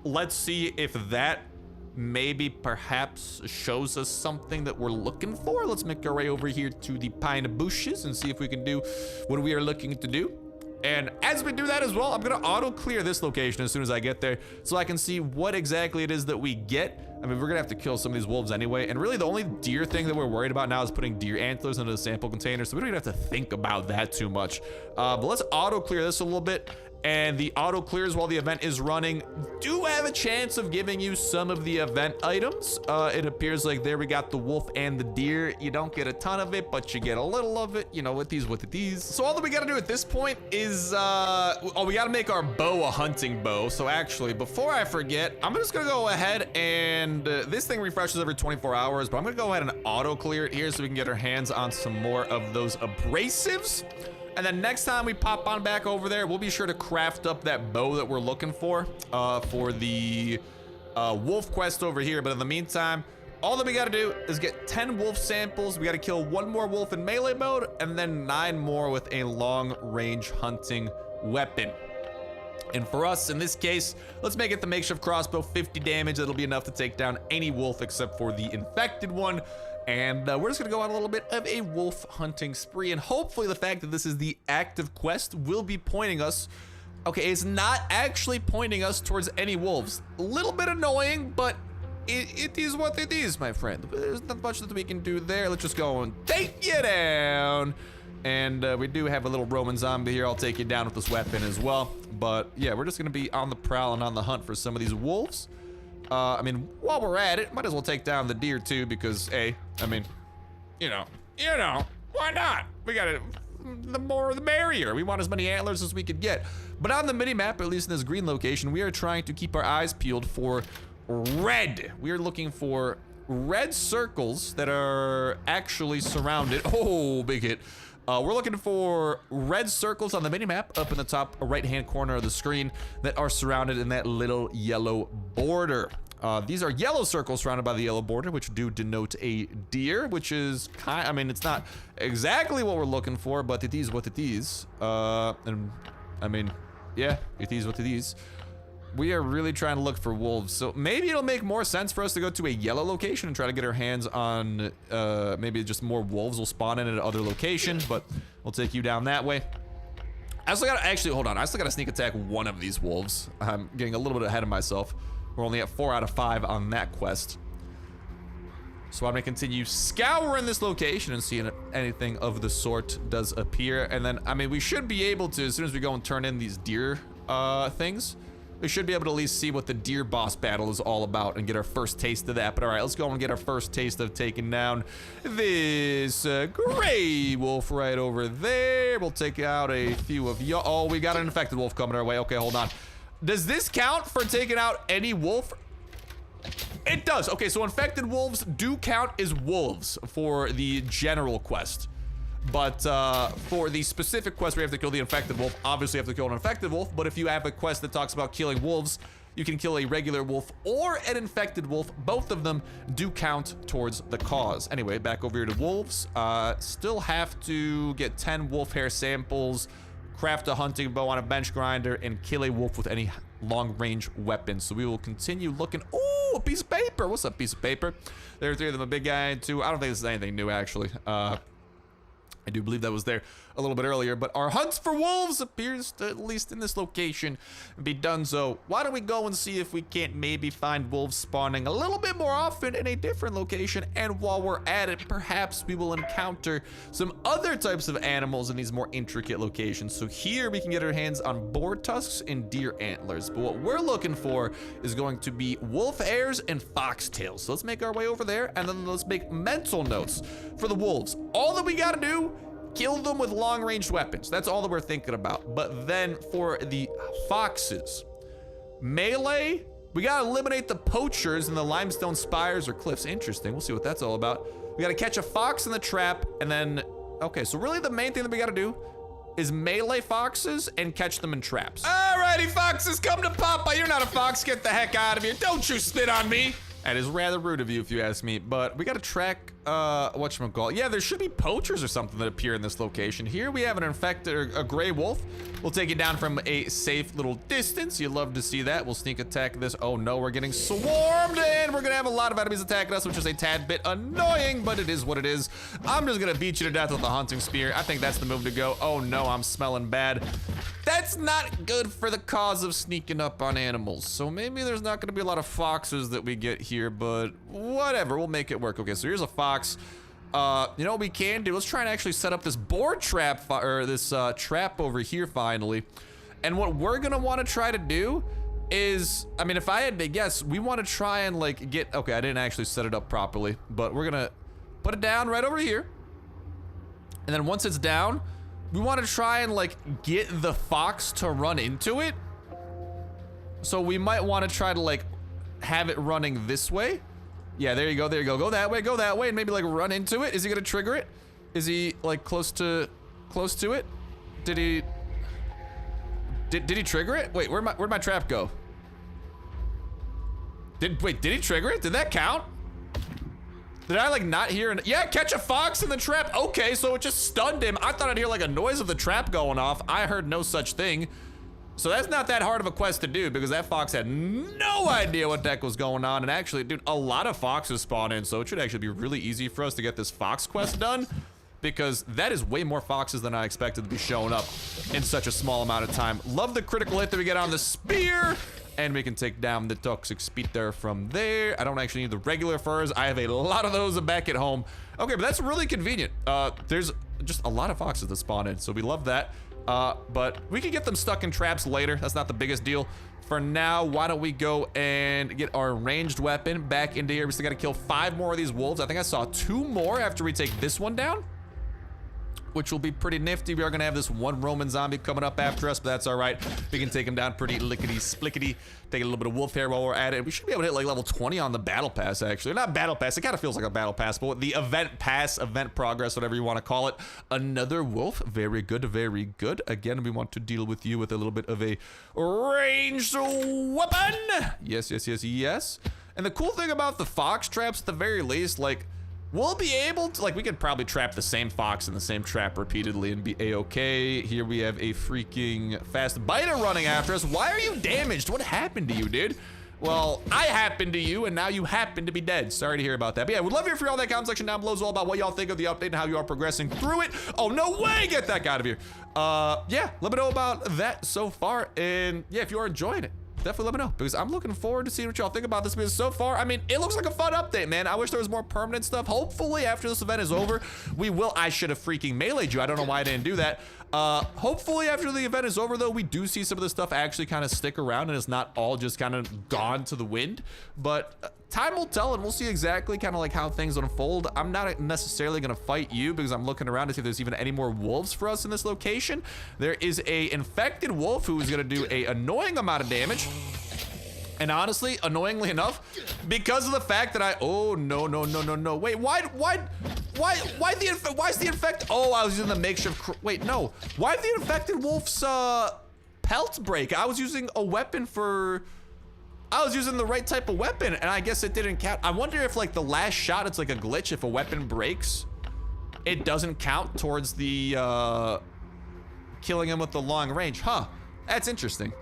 Speaker 1: let's see if that maybe perhaps shows us something that we're looking for. Let's make our way over here to the pine bushes and see if we can do what we are looking to do. And as we do that as well, I'm gonna auto clear this location as soon as I get there, so I can see what exactly it is that we get. I mean, we're gonna have to kill some of these wolves anyway, and really the only deer thing that we're worried about now is putting deer antlers into the sample container, so we don't even have to think about that too much. But let's auto clear this a little bit, and the auto clears while the event is running do have a chance of giving you some of the event items. It appears like there we got the wolf and the deer. You don't get a ton of it, but you get a little of it, you know, with these. So all that we gotta do at this point is, we gotta make our bow a hunting bow. So actually, before I forget, I'm just gonna go ahead and, this thing refreshes every 24 hours, but I'm gonna go ahead and auto clear it here so we can get our hands on some more of those abrasives. And then next time we pop on back over there, we'll be sure to craft up that bow that we're looking for the wolf quest over here. But in the meantime, all that we gotta do is get 10 wolf samples. We gotta kill 1 more wolf in melee mode, and then 9 more with a long-range hunting weapon. And for us, in this case, let's make it the makeshift crossbow, 50 damage. That'll be enough to take down any wolf except for the infected one. And we're just gonna go on a little bit of a wolf hunting spree, and hopefully the fact that this is the active quest will be pointing us, okay, it's not actually pointing us towards any wolves. A little bit annoying, but it is what it is, my friend. There's not much that we can do there. Let's just go and take you down. And we do have a little Roman zombie here. I'll take you down with this weapon as well. But yeah, we're just gonna be on the prowl and on the hunt for some of these wolves. I mean, while we're at it, might as well take down the deer too, because I mean, you know, why not? We got it. The more the merrier. We want as many antlers as we could get. But on the mini map, at least in this green location, we are trying to keep our eyes peeled for red. We are looking for red circles that are actually surrounded. Oh, big hit. We're looking for red circles on the minimap up in the top right-hand corner of the screen that are surrounded in that little yellow border. These are yellow circles surrounded by the yellow border, which do denote a deer, which is I mean, it's not exactly what we're looking for, but it is what it is. And I mean, yeah, it is what it is. We are really trying to look for wolves, so maybe it'll make more sense for us to go to a yellow location and try to get our hands on maybe just more wolves will spawn in at other locations, but we'll take you down that way. I still gotta, actually, hold on, I still gotta sneak attack one of these wolves. I'm getting a little bit ahead of myself. We're only at 4 out of 5 on that quest. So I'm gonna continue scouring this location and seeing if anything of the sort does appear. And then, I mean, we should be able to, as soon as we go and turn in these deer things, we should be able to at least see what the deer boss battle is all about and get our first taste of that. But all right, let's go and get our first taste of taking down this gray wolf right over there. We'll take out a few of you. Oh, we got an infected wolf coming our way. Okay, hold on. Does this count for taking out any wolf? It does. Okay, so infected wolves do count as wolves for the general quest. But for the specific quest where you have to kill the infected wolf, obviously you have to kill an infected wolf. But if you have a quest that talks about killing wolves, you can kill a regular wolf or an infected wolf. Both of them do count towards the cause. Anyway, back over here to wolves. Still have to get 10 wolf hair samples, craft a hunting bow on a bench grinder, and kill a wolf with any long-range weapon. So we will continue looking. Ooh, a piece of paper. What's up, piece of paper? There are 3 of them, a big guy and 2. I don't think this is anything new, actually. I do believe that was there a little bit earlier, but our hunts for wolves appears to, at least in this location, be done. So why don't we go and see if we can't maybe find wolves spawning a little bit more often in a different location, and while we're at it, perhaps we will encounter some other types of animals in these more intricate locations. So here we can get our hands on boar tusks and deer antlers, but what we're looking for is going to be wolf hairs and foxtails. So let's make our way over there, and then let's make mental notes for the wolves. All that we gotta do, kill them with long-range weapons. That's all that we're thinking about. But then for the foxes, melee, we gotta eliminate the poachers in the limestone spires or cliffs. Interesting, we'll see what that's all about. We gotta catch a fox in the trap, and then, okay, so really the main thing that we gotta do is melee foxes and catch them in traps. Alrighty, foxes, come to Papa. You're not a fox, get the heck out of here. Don't you spit on me. That is rather rude of you, if you ask me, but we gotta track, whatchamacallit. Yeah, there should be poachers or something that appear in this location. Here we have an infected, or a gray wolf. We'll take it down from a safe little distance. You'd love to see that. We'll sneak attack this. Oh no, we're getting swarmed, and we're gonna have a lot of enemies attacking us, which is a tad bit annoying, but it is what it is. I'm just gonna beat you to death with a hunting spear. I think that's the move to go. Oh no, I'm smelling bad. That's not good for the cause of sneaking up on animals. So maybe there's not gonna be a lot of foxes that we get here, but whatever, we'll make it work. Okay, so here's a fox. You know what we can do? Let's try and actually set up this boar trap, or this trap over here finally. And what we're gonna wanna try to do is, I mean, if I had to guess, we wanna try and like get, okay, I didn't actually set it up properly, but we're gonna put it down right over here. And then once it's down, we wanna try and like get the fox to run into it. So we might wanna try to like have it running this way. Yeah, there you go, there you go. Go that way, and maybe like run into it. Is he gonna trigger it? Is he like close to it? Did he trigger it? Wait, where'd my trap go? Did he trigger it? Did that count? Did I like not hear yeah, catch a fox in the trap. Okay, so it just stunned him. I thought I'd hear like a noise of the trap going off. I heard no such thing. So that's not that hard of a quest to do because that fox had no idea what the heck was going on. And actually, dude, a lot of foxes spawn in, so it should actually be really easy for us to get this fox quest done because that is way more foxes than I expected to be showing up in such a small amount of time. Love the critical hit that we get on the spear, and we can take down the toxic speeder from there. I don't actually need the regular furs. I have a lot of those back at home. Okay, but that's really convenient. There's just a lot of foxes that spawn in, so we love that. But we can get them stuck in traps later. That's not the biggest deal. For now, why don't we go and get our ranged weapon back into here. We still gotta kill 5 more of these wolves. I think I saw 2 more after we take this one down, which will be pretty nifty. We are gonna have this one Roman zombie coming up after us, but that's all right. We can take him down pretty lickety-splickety. Take a little bit of wolf hair while we're at it. We should be able to hit like level 20 on the battle pass, actually. Not battle pass, it kind of feels like a battle pass, but the event pass, event progress, whatever you want to call it. Another wolf, very good, very good. Again, we want to deal with you with a little bit of a ranged weapon. Yes, yes, yes, yes. And the cool thing about the fox traps, at the very least, like, we'll be able to, like, we could probably trap the same fox in the same trap repeatedly and be a-okay. Here we have a freaking fast biter running after us. Why are you damaged? What happened to you, dude? Well, I happened to you, and now you happen to be dead. Sorry to hear about that. But yeah, we'd love to hear from y'all in that comment section down below. It's all about what y'all think of the update and how you are progressing through it. Oh, no way! Get that guy out of here. Yeah, let me know about that so far. And yeah, if you are enjoying it, definitely let me know because I'm looking forward to seeing what y'all think about this because so far, I mean, it looks like a fun update, man. I wish there was more permanent stuff. Hopefully after this event is over, we will. I should have freaking meleeed you. I don't know why I didn't do that. Hopefully after the event is over though, we do see some of this stuff actually kind of stick around and it's not all just kind of gone to the wind, but time will tell and we'll see exactly kind of like how things unfold. I'm not necessarily going to fight you because I'm looking around to see if there's even any more wolves for us in this location. There is a infected wolf who is going to do a annoying amount of damage. And honestly, annoyingly enough, because of the fact that oh, no. Wait, why is the infect? Oh, I was using the makeshift, wait, no. Why did the infected wolf's pelt break? I was using a weapon I was using the right type of weapon and I guess it didn't count. I wonder if like the last shot, it's like a glitch. If a weapon breaks, it doesn't count towards the killing him with the long range. Huh, that's interesting.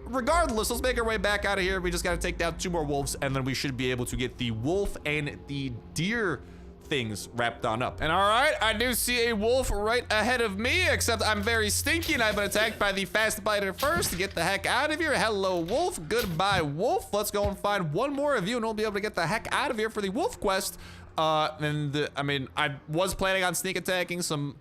Speaker 1: Regardless, let's make our way back out of here. We just got to take down 2 more wolves and then we should be able to get the wolf and the deer things wrapped on up. And all right, I do see a wolf right ahead of me, except I'm very stinky and I've been attacked by the fast biter first. Get the heck out of here. Hello, wolf. Goodbye, wolf. Let's go and find 1 more of you and we'll be able to get the heck out of here for the wolf quest. I mean, I was planning on sneak attacking some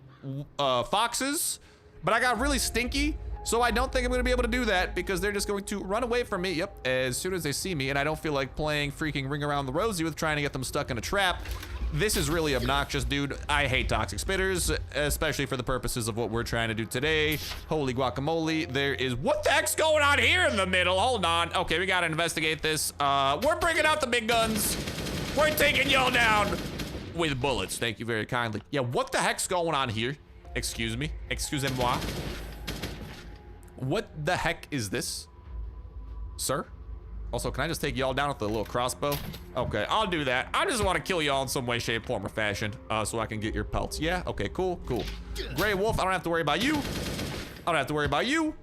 Speaker 1: foxes, but I got really stinky. So I don't think I'm gonna be able to do that because they're just going to run away from me, yep, as soon as they see me, and I don't feel like playing freaking Ring Around the Rosie with trying to get them stuck in a trap. This is really obnoxious, dude. I hate toxic spitters, especially for the purposes of what we're trying to do today. Holy guacamole, there is, what the heck's going on here in the middle? Hold on, okay, we gotta investigate this. We're bringing out the big guns. We're taking y'all down with bullets, thank you very kindly. Yeah, what the heck's going on here? Excuse me, excusez-moi. What the heck is this, sir? Also, can I just take y'all down with the little crossbow? Okay, I'll do that. I just want to kill y'all in some way, shape, form, or fashion, so I can get your pelts. Yeah, okay, cool, cool. Gray wolf, I don't have to worry about you. I don't have to worry about you.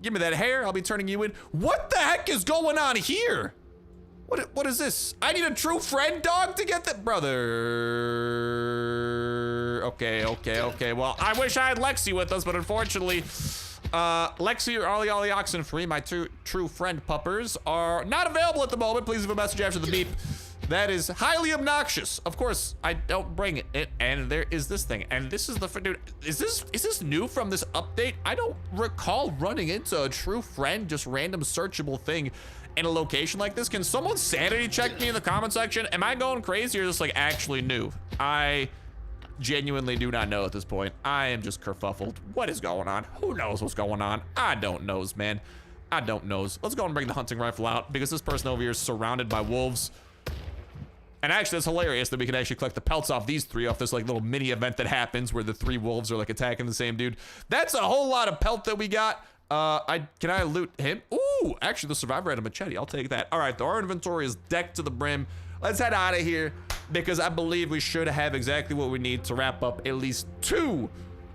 Speaker 1: Give me that hair, I'll be turning you in. What the heck is going on here? What is this? I need a true friend dog to get that, brother. Okay, well, I wish I had Lexi with us, but unfortunately, Lexi or Ollie Oxenfree, my true friend puppers, are not available at the moment. Please leave a message after the beep That is highly obnoxious. Of course, I don't bring it. And there is this thing. And this is the, dude, is this new from this update? I don't recall running into a true friend, just random searchable thing in a location like this. Can someone sanity check me in the comment section? Am I going crazy or is this like actually new? I genuinely do not know at this point. I am just kerfuffled. What is going on? Who knows what's going on? I don't knows, man. I don't knows. Let's go and bring the hunting rifle out because this person over here is surrounded by wolves. And actually, it's hilarious that we can actually collect the pelts off these three off this like little mini event that happens where the three wolves are like attacking the same dude. That's a whole lot of pelt that we got. Can I loot him? Ooh, actually the survivor had a machete. I'll take that. All right, our inventory is decked to the brim. Let's head out of here because I believe we should have exactly what we need to wrap up at least 2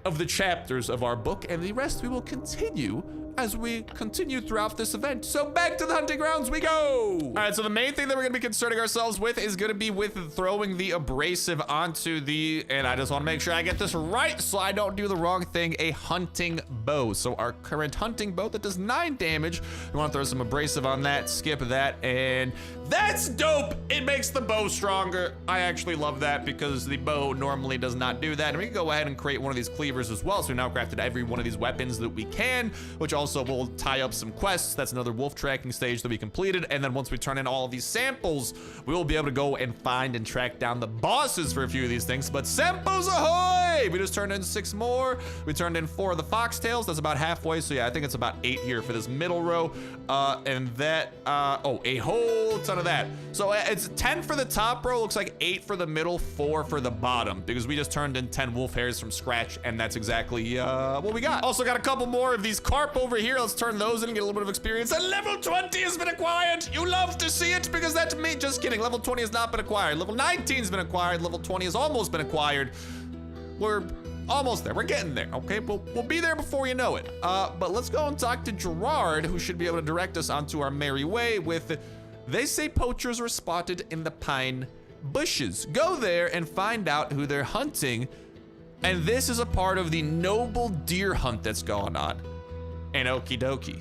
Speaker 1: of the chapters of our book, and the rest we will continue as we continue throughout this event. So back to the hunting grounds we go. All right, so the main thing that we're gonna be concerning ourselves with is gonna be with throwing the abrasive onto the, and I just wanna make sure I get this right so I don't do the wrong thing, a hunting bow. So our current hunting bow that does 9 damage, we wanna throw some abrasive on that, skip that, and that's dope. It makes the bow stronger. I actually love that because the bow normally does not do that. And we can go ahead and create one of these cleavers as well. So we now crafted every one of these weapons that we can, which also will tie up some quests. That's another wolf tracking stage that we completed. And then once we turn in all of these samples, we will be able to go and find and track down the bosses for a few of these things. But samples ahoy! We just turned in 6 more. We turned in 4 of the foxtails. That's about halfway. So yeah, I think it's about 8 here for this middle row. And that, oh, a whole ton of that. So it's 10 for the top row, looks like 8 for the middle, 4 for the bottom, because we just turned in 10 wolf hairs from scratch, and that's exactly what we got. Also got a couple more of these carp over here. Let's turn those in and get a little bit of experience. And level 20 has been acquired. You love to see it because that's me. Just kidding. Level 20 has not been acquired. Level 19 has been acquired. Level 20 has almost been acquired. We're almost there. We're getting there. Okay, we'll be there before you know it. But let's go and talk to Gerard, who should be able to direct us onto our merry way with, they say poachers were spotted in the pine bushes. Go there and find out who they're hunting. And this is a part of the noble deer hunt that's going on. And okie dokie.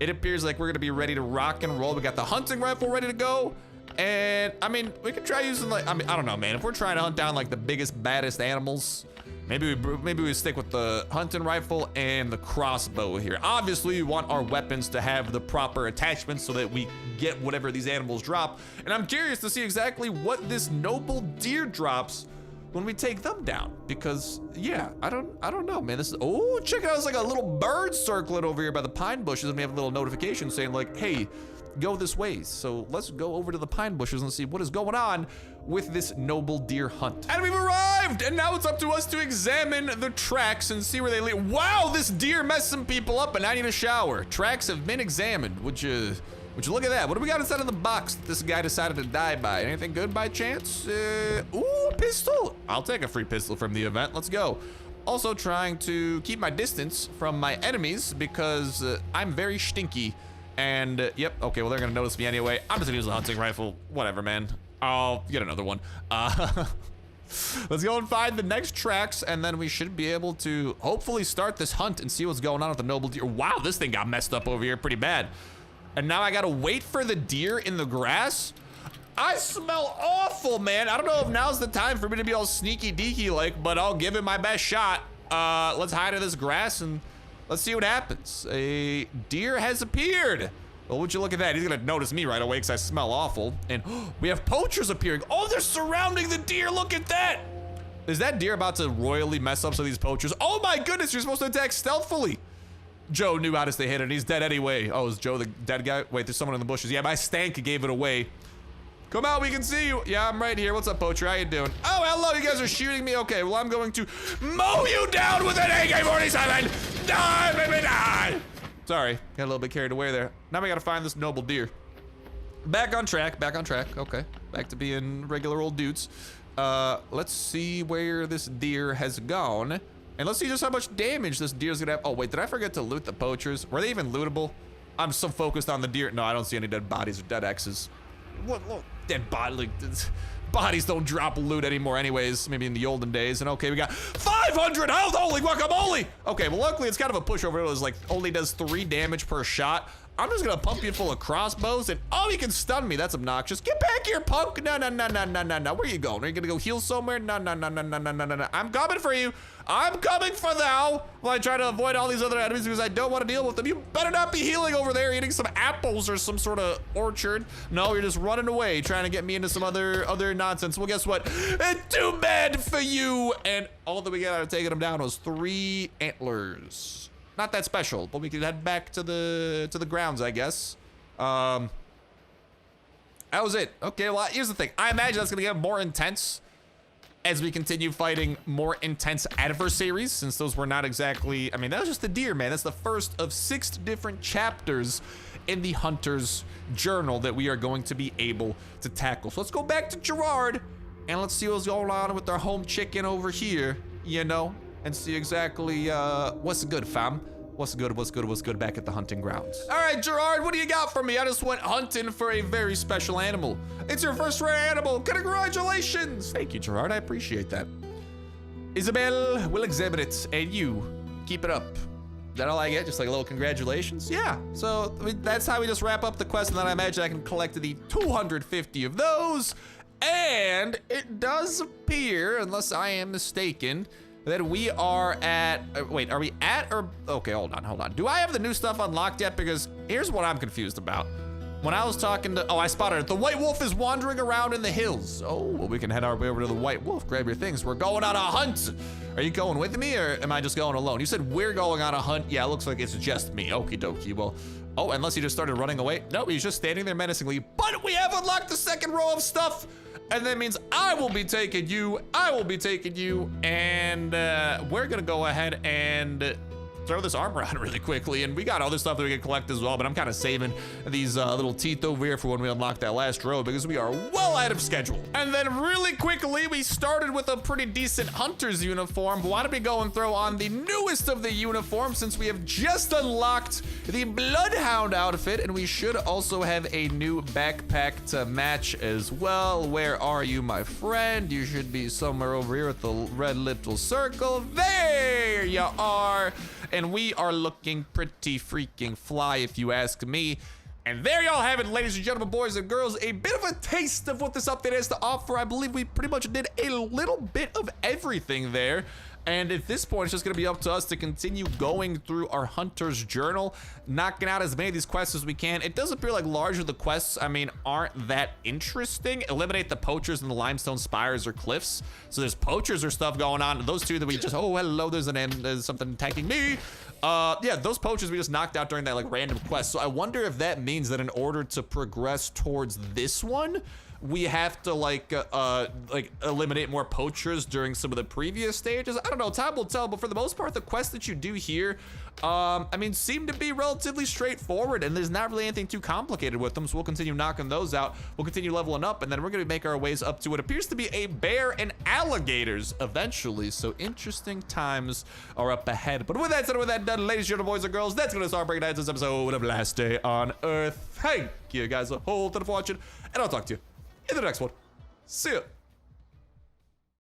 Speaker 1: It appears like we're gonna be ready to rock and roll. We got the hunting rifle ready to go. And I mean, we could try using like, I mean, I don't know, man. If we're trying to hunt down like the biggest, baddest animals, maybe we stick with the hunting rifle and the crossbow here. Obviously, we want our weapons to have the proper attachments so that we get whatever these animals drop. And I'm curious to see exactly what this noble deer drops when we take them down, because yeah, I don't know, man. This is, oh, check it out, it's like a little bird circling over here by the pine bushes, and we have a little notification saying like, hey, go this way. So let's go over to the pine bushes and see what is going on with this noble deer hunt. And we've arrived, and now it's up to us to examine the tracks and see where they lead. Wow, this deer messed some people up, and I need a shower. Tracks have been examined. Would you look at that? What do we got inside of the box that this guy decided to die by? Anything good by chance? Ooh, a pistol. I'll take a free pistol from the event. Let's go. Also trying to keep my distance from my enemies because I'm very stinky. And yep, okay, well, they're gonna notice me anyway. I'm just gonna use the hunting rifle. Whatever, man. I'll get another one. Let's go and find the next tracks, and then we should be able to hopefully start this hunt and see what's going on with the noble deer. Wow, this thing got messed up over here pretty bad. And now I gotta wait for the deer in the grass. I smell awful, man. I don't know if now's the time for me to be all sneaky deaky like, but I'll give it my best shot. Let's hide in this grass and let's see what happens. A deer has appeared. Well, would you look at that? He's gonna notice me right away because I smell awful. And we have poachers appearing. Oh, they're surrounding the deer. Look at that. Is that deer about to royally mess up some of these poachers? Oh my goodness, you're supposed to attack stealthily. Joe knew how to stay hidden. He's dead anyway. Oh, is Joe the dead guy? Wait, there's someone in the bushes. Yeah, my stank gave it away. Come out, we can see you. Yeah, I'm right here. What's up, poacher? How you doing? Oh, hello, you guys are shooting me? Okay, well, I'm going to mow you down with an AK-47. Die, baby, die. Sorry, got a little bit carried away there. Now we gotta find this noble deer. Back on track, okay. Back to being regular old dudes. Let's see where this deer has gone. And let's see just how much damage this deer's gonna have. Oh, wait, did I forget to loot the poachers? Were they even lootable? I'm so focused on the deer. No, I don't see any dead bodies or dead X's. What dead body? Like, bodies don't drop loot anymore anyways, maybe in the olden days. And okay, we got 500 health, holy guacamole! Okay, well, luckily it's kind of a pushover. It was like, only does 3 damage per shot. I'm just gonna pump you full of crossbows and oh, you can stun me. That's obnoxious. Get back here, punk. No. Where you going? Are you gonna go heal somewhere? No. I'm coming for you. I'm coming for thou. While I try to avoid all these other enemies because I don't want to deal with them. You better not be healing over there, eating some apples or some sort of orchard. No, you're just running away, trying to get me into some other nonsense. Well, guess what? Too bad for you. And all that we got out of taking them down was 3 antlers. Not that special, but we can head back to the grounds, I guess. That was it. Okay, well, here's the thing. I imagine that's gonna get more intense as we continue fighting more intense adversaries, since those were not exactly, I mean, that was just the deer, man. That's the first of 6 different chapters in the Hunter's Journal that we are going to be able to tackle. So let's go back to Gerard, and let's see what's going on with our home chicken over here, you know, and see exactly what's good, fam. What's good back at the hunting grounds. All right, Gerard, what do you got for me? I just went hunting for a very special animal. It's your first rare animal. Congratulations. Thank you, Gerard. I appreciate that. Isabel will exhibit it, and you keep it up. Is that all I get? Just like a little congratulations? Yeah. So I mean, that's how we just wrap up the quest, and then I imagine I can collect the 250 of those. And it does appear, unless I am mistaken, that we are at, wait, are we at or, okay, hold on. Do I have the new stuff unlocked yet? Because here's what I'm confused about. When I was talking to, oh, I spotted it. The White Wolf is wandering around in the hills. Oh, well, we can head our way over to the White Wolf, grab your things. We're going on a hunt. Are you going with me or am I just going alone? You said we're going on a hunt. Yeah, it looks like it's just me. Okie dokie. Well, oh, unless he just started running away. No, he's just standing there menacingly, but we have unlocked the second row of stuff. And that means I will be taking you, and we're gonna go ahead and throw this armor on really quickly. And we got other stuff that we can collect as well, but I'm kind of saving these little teeth over here for when we unlock that last row because we are well out of schedule. And then really quickly, we started with a pretty decent hunter's uniform. Why don't we go and throw on the newest of the uniforms since we have just unlocked the Bloodhound outfit, and we should also have a new backpack to match as well. Where are you, my friend? You should be somewhere over here at the red little circle. There you are. And we are looking pretty freaking fly, if you ask me. And there y'all have it, ladies and gentlemen, boys and girls, a bit of a taste of what this update has to offer. I believe we pretty much did a little bit of everything there. And at this point, it's just gonna be up to us to continue going through our Hunter's Journal, knocking out as many of these quests as we can. It does appear like larger the quests, I mean, aren't that interesting. Eliminate the poachers in the limestone spires or cliffs. So there's poachers or stuff going on. Those two that we just, oh, hello, there's something attacking me. Yeah, those poachers we just knocked out during that like random quest. So I wonder if that means that in order to progress towards this one, we have to like eliminate more poachers during some of the previous stages. I don't know, time will tell, but for the most part, the quests that you do here, I mean, seem to be relatively straightforward, and there's not really anything too complicated with them, so we'll continue knocking those out. We'll continue leveling up, and then we're gonna make our ways up to what appears to be a bear and alligators eventually, so interesting times are up ahead. But with that said, with that done, ladies and gentlemen, boys and girls, that's gonna start breaking down this episode of Last Day on Earth. Thank you guys a whole ton for watching, and I'll talk to you in the next one. See ya.